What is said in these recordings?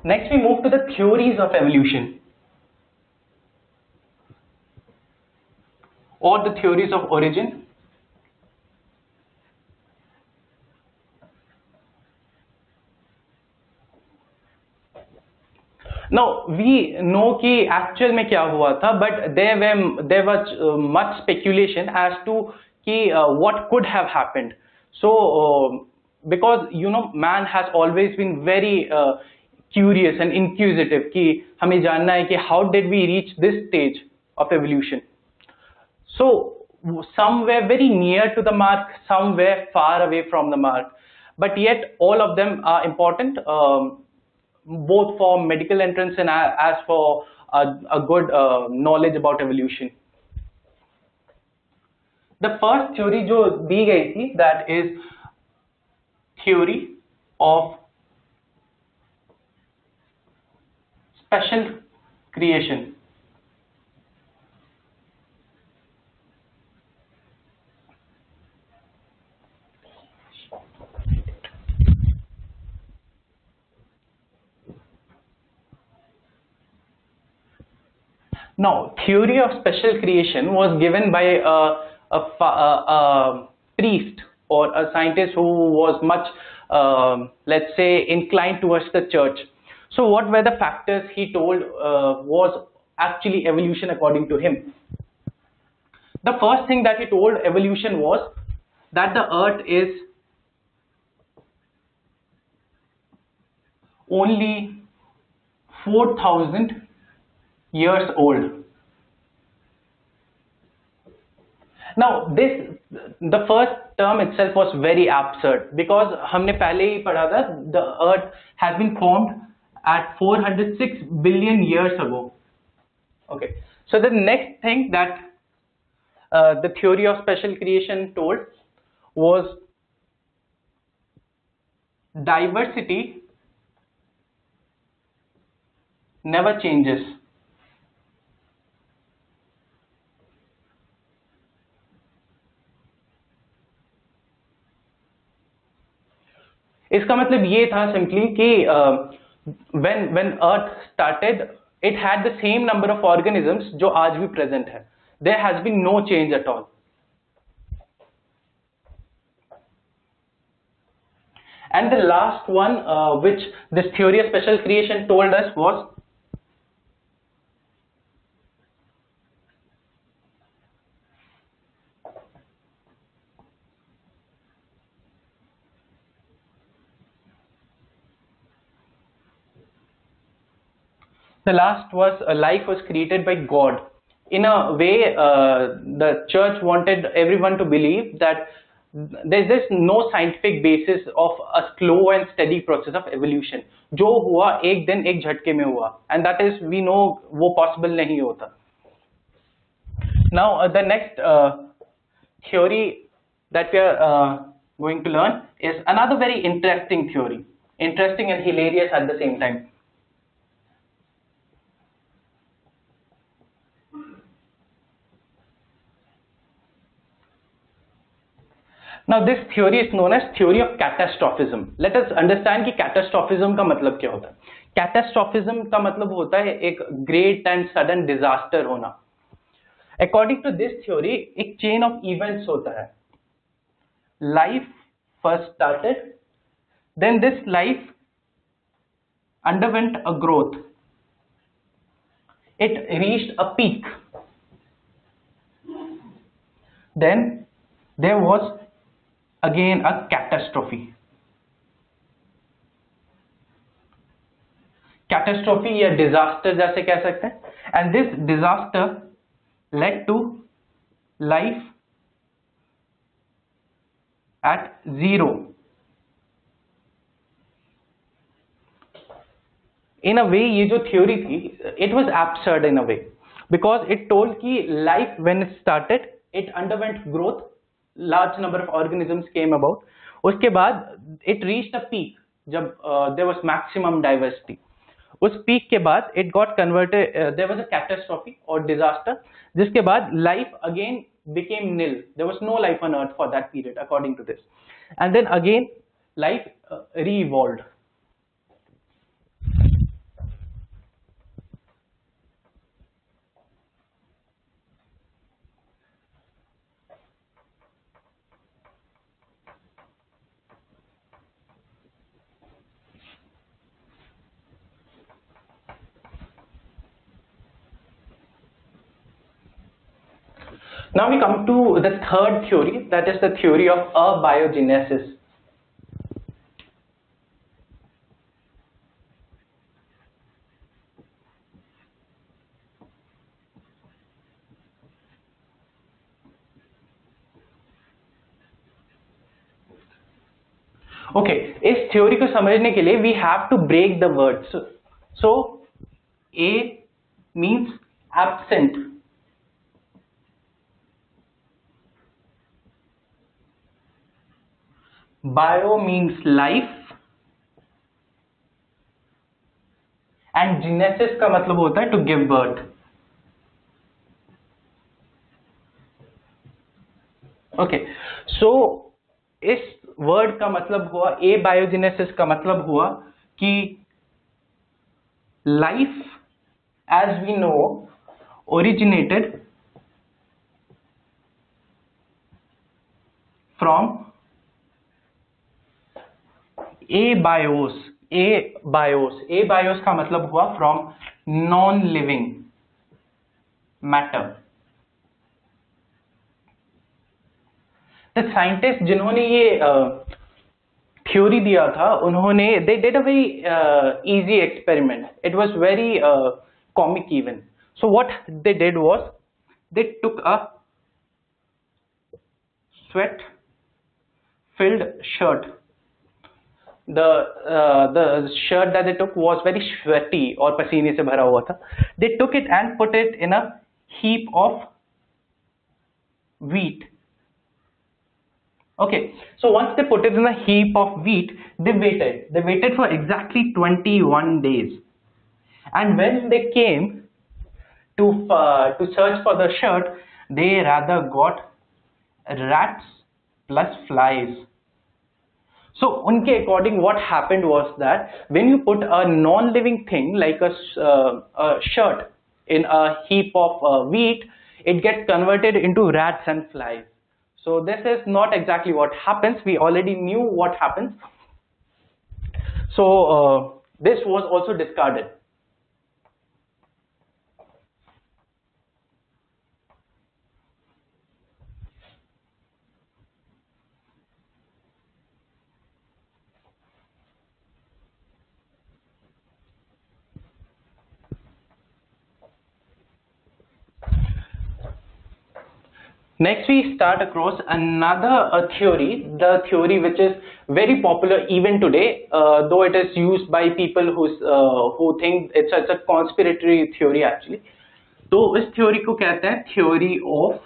Next, we move to the theories of evolution or the theories of origin. Now we know कि actual में क्या हुआ था, but there was much speculation as to कि what could have happened. So because man has always been very curious and inquisitive कि हमें जानना है कि how did we reach this stage of evolution. So some were very near to the mark, some were far away from the mark, but yet all of them are important. Both for medical entrance and as for a good knowledge about evolution. The first theory जो दी गई थी, that is theory of special creation. Now, theory of special creation was given by a priest or a scientist who was much, let's say, inclined towards the church. So, what were the factors he told was actually evolution according to him? The first thing that he told evolution was that the earth is only 4,000 years old. Now the first term itself was very absurd because हमने पहले ही पढ़ा था the earth has been formed at 406 billion years ago. Okay, so the next thing that the theory of special creation told was diversity never changes. इसका मतलब ये था simply कि when earth started it had the same number of organisms जो आज भी present है. There has been no change at all. And the last one which this theory of special creation told us was life was created by God. In a way, the church wanted everyone to believe that there's no scientific basis of a slow and steady process of evolution. जो हुआ एक दिन एक झटके में हुआ, and that is we know वो possible नहीं होता. Now the next theory that we are going to learn is another very interesting theory, interesting and hilarious at the same time. Now this theory is known as theory of catastrophism. Let us understand कि catastrophism का मतलब क्या होता है. Catastrophism का मतलब होता है एक great and sudden disaster होना. According to this theory, एक chain of events होता है. Life first started, then this life underwent a growth. It reached a peak. Then there was again a catastrophe. Catastrophe या disaster जैसे कह सकते हैं. And this disaster led to life at zero. In a way, ये जो theory थी, it was absurd in a way because it told कि life when it started, it underwent growth. Large number of organisms came about. उसके बाद it reached a peak जब there was maximum diversity. उस peak के बाद it got converted. There was a catastrophe or disaster. जिसके बाद life again became nil. There was no life on earth for that period according to this. And then again life re-evolved. Now we come to the third theory, that is the theory of abiogenesis. Okay इस theory को समझने के लिए we have to break the words. So a means absent, bio means life, and genesis का मतलब होता है to give birth. Okay so इस वर्ड का मतलब हुआ, ए बायोजेनेसिस का मतलब हुआ कि life as we know originated from abiosis. Abiosis का मतलब हुआ from non living matter. Scientist जिन्होंने ये थ्योरी दिया था, उन्होंने they did a very easy experiment. It was very comic even. So what they did was they took a sweat filled shirt. The shirt that they took was very sweaty और पसीने से भरा हुआ था. They took it and put it in a heap of wheat. Okay, so once they put it in a heap of wheat, they waited for exactly 21 days. And when they came to search for the shirt, they rather got rats plus flies. So unke according, what happened was that when you put a non-living thing like a shirt in a heap of wheat, it gets converted into rats and flies. So this is not exactly what happens. We already knew what happens. So this was also discarded. Next we start across another theory, the theory which is very popular even today, though it is used by people who think it's a conspiratory theory actually. तो इस theory को कहते हैं theory of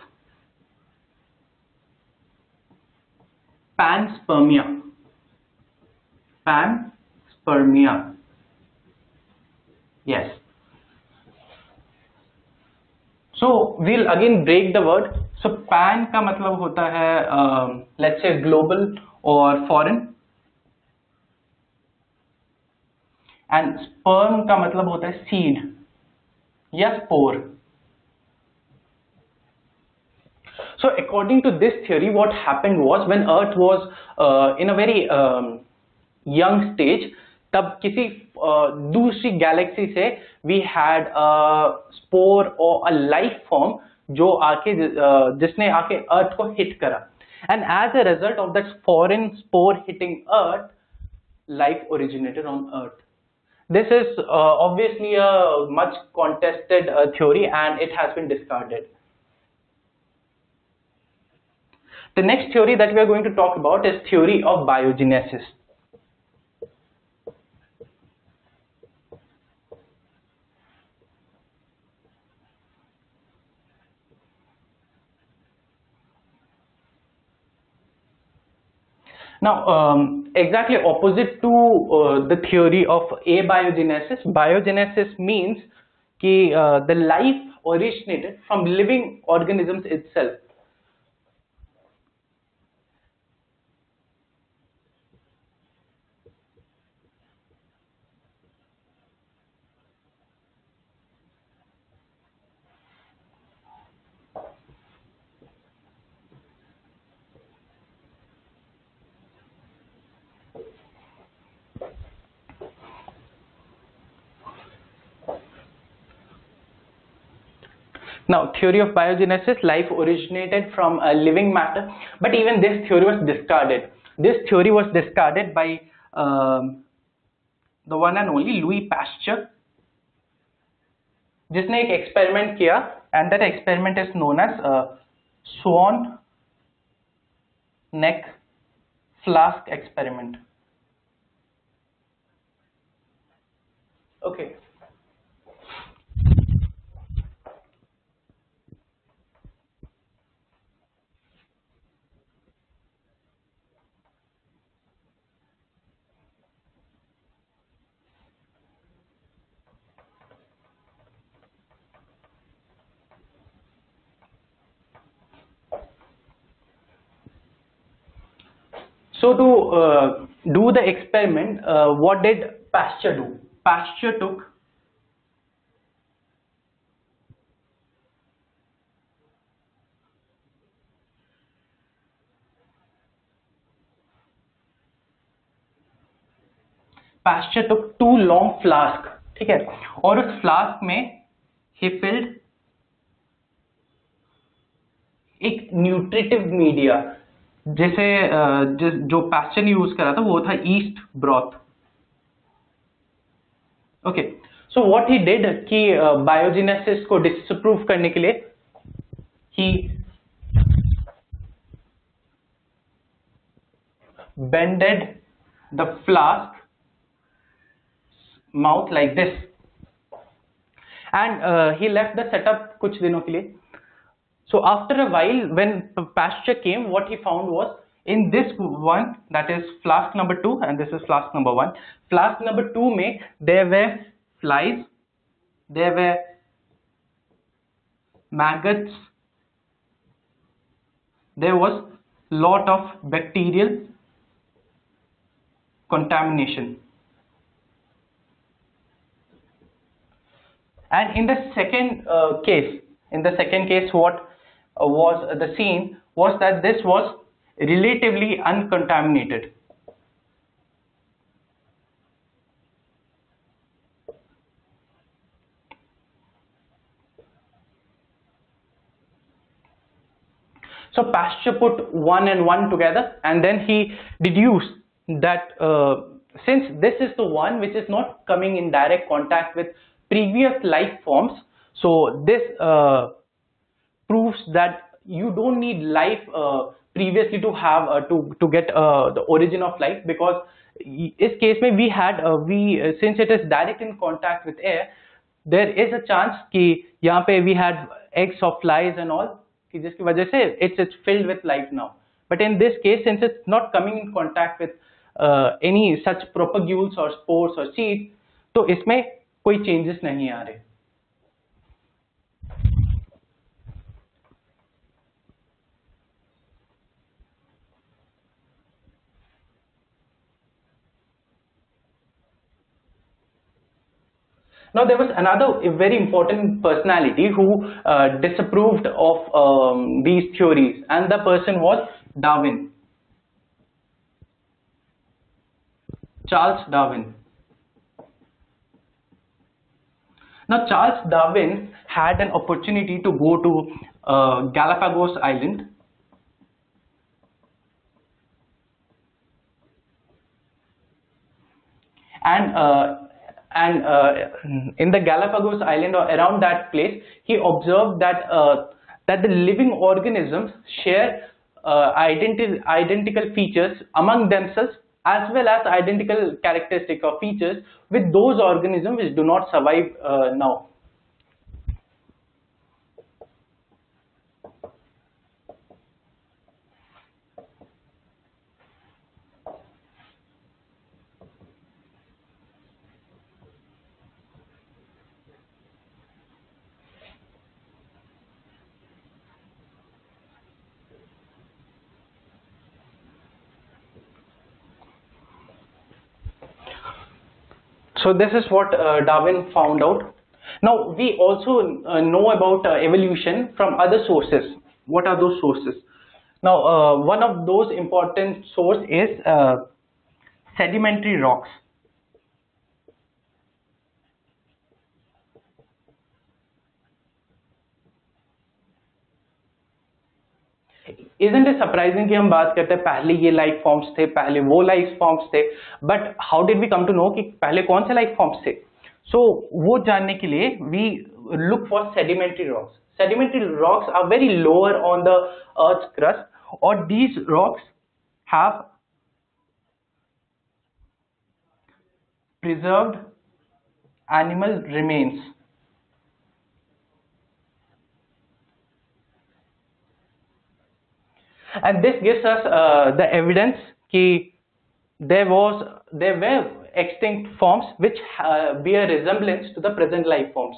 panspermia. Panspermia. Yes. So we'll again break the word. So pan का मतलब होता है let's say global और foreign, and sperm का मतलब होता है seed या spore. So according to this theory, what happened was when Earth was in a very young stage, तब किसी दूसरी गैलेक्सी से we had a spore or a life form जो आके जिसने आके अर्थ को हिट करा, and as a result of that foreign spore hitting earth, life originated on earth. This is obviously a much contested theory and it has been discarded. The next theory that we are going to talk about is theory of biogenesis. Now, exactly opposite to the theory of abiogenesis, biogenesis means कि the life originated from living organisms itself. Now, theory of biogenesis, life originated from a living matter, but even this theory was discarded. This theory was discarded by the one and only Louis Pasteur, जिसने एक experiment किया, and that experiment is known as swan neck flask experiment. Okay. So to do the experiment, what did Pasteur do? Pasteur took two long flask, ठीक है, और उस flask में he filled एक nutritive media, जैसे जो Pasteur ने use करा था वो था yeast broth. Okay, so what he did कि बायोजेनेसिस को डिसप्रूव करने के लिए he bended the flask mouth like this and he left the setup कुछ दिनों के लिए. So after a while, when Pasteur came, what he found was in this one, that is flask number 2, and this is flask number 1. Flask number 2 में there were flies, there were maggots, there was lot of bacterial contamination. And in the second case, what was the scene was that this was relatively uncontaminated. So Pasteur put 1 and 1 together, and then he deduced that since this is the one which is not coming in direct contact with previous life forms, so this proves that you don't need life previously to have to get the origin of life, because इस case में we had since it is direct in contact with air, there is a chance कि यहाँ पे we had eggs of flies and all, कि जिसकी वजह से it's filled with life now. But in this case, since it's not coming in contact with any such propagules or spores or seeds, तो इसमें कोई changes नहीं आ रहे. Now there was another very important personality who disapproved of these theories, and the person was Darwin. Charles Darwin. Now Charles Darwin had an opportunity to go to Galapagos Island, and in the Galapagos Island or around that place, he observed that that the living organisms share identical features among themselves, as well as identical characteristics or features with those organisms which do not survive now. So this is what Darwin found out. Now we also know about evolution from other sources. What are those sources? Now one of those important source is sedimentary rocks. Isn't it surprising कि हम बात करते हैं पहले ये life forms थे, पहले वो लाइफ फॉर्म्स थे, but how did we come to know कि पहले कौन से लाइफ फॉर्म्स थे? सो वो जानने के लिए we look for sedimentary rocks. Sedimentary rocks are very lower on the Earth's crust, or these rocks have preserved animal remains. And this gives us the evidence that there were extinct forms which bear resemblance to the present life forms.